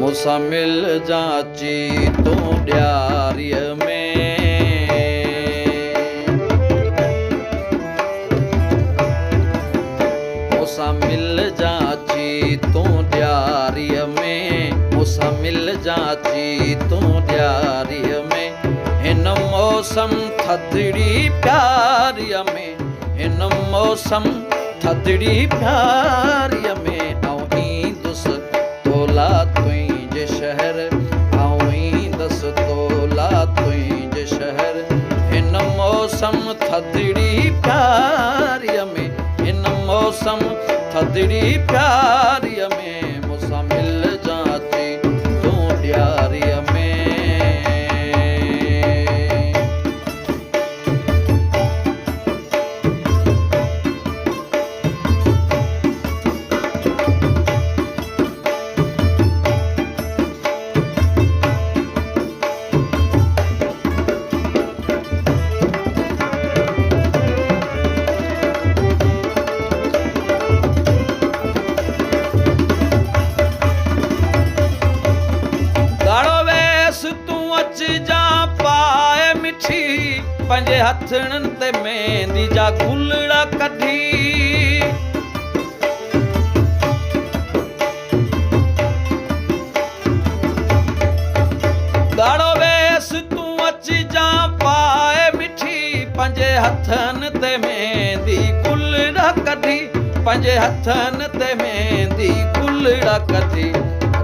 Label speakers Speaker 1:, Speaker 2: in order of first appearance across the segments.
Speaker 1: मूंसां मिल जाची तूं ॾियारीअ में, मूंसां मिल जाची तूं ॾियारीअ में, मूंसां मिल जाची तूं ॾियारीअ में। हिन मौसम थधिड़ी प्यारीअ में, हिन मौसम थधिड़ी प्यारीअ में, आऊं ईंदुसि तोला तुंहिंजे शहर, आऊं ईंदुसि तोला तुंहिंजे शहर। हिन मौसम थधिड़ी प्यारीअ में, हिन मौसम थधिड़ी प्यारीअ में, मूंसां मिल जाची तूं ॾियारीअ में। पंहिंजे हथड़नि ते मेहंदी जा गुलड़ा कढी, ॻाढ़ो वेस तूं अची जा पाए मिठी, पंहिंजे हथनि ते मेहंदी गुलड़ा कढी, पंहिंजे हथनि ते मेहंदी गुलड़ा कढी।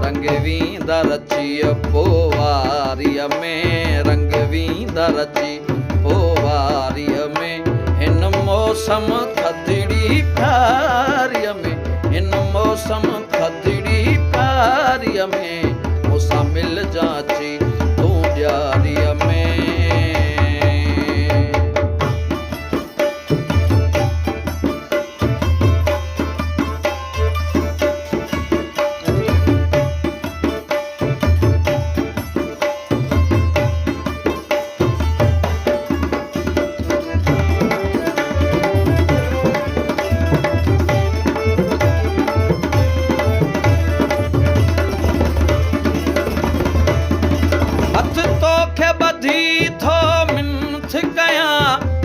Speaker 1: रंग वींदा रची पोवारीअ में, रंग वींदा रची पोवारीअ में। हिन मौसम थधिड़ी प्यारीअ में, हिन मौसम थधिड़ी प्यारीअ में, मूंसां मिल जाची तूं ॾियारीअ में।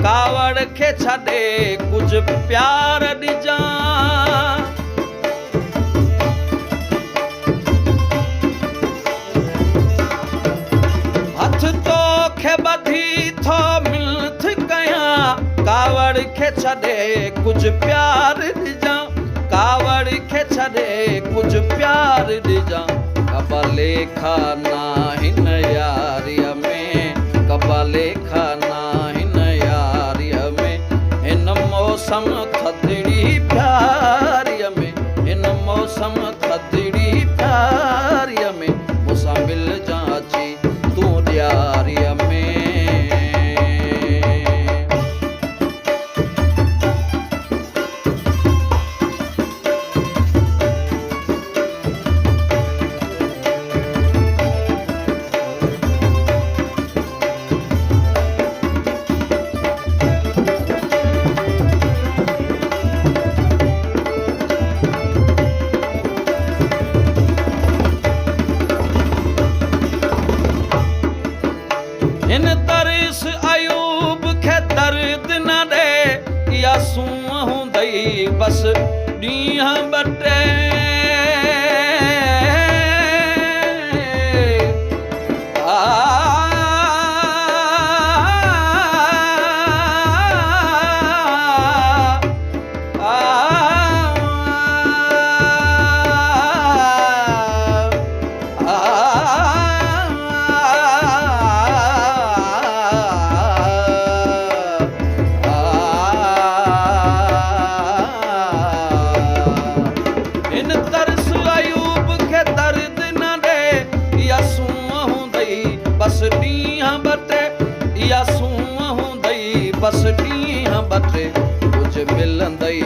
Speaker 1: कावड़ खे छॾे कुझु प्यार ॾिजां, हथ तोखे ॿधी थो मिलथ कयां, कावड़ खे छॾे कुझु प्यार ॾिजां, कावड़ खे छॾे कुझु प्यार ॾिजां। कबा लेखा ना हिन यारीअ में, कबा लेखा ना हिन यारीअ में। हिन मौसम थधिड़ी प्यारीअ में, हिन मौसम थधिड़ी प्यारीअ में, मूंसां मिल जाची तूं ॾियारीअ में। हिन तरिस अयूब खे दर्द न ॾे, इहा सूंह हूंदई बसि ॾींहं ॿ टे। बस ॾींहं ॿ टे कुझु मिलंदई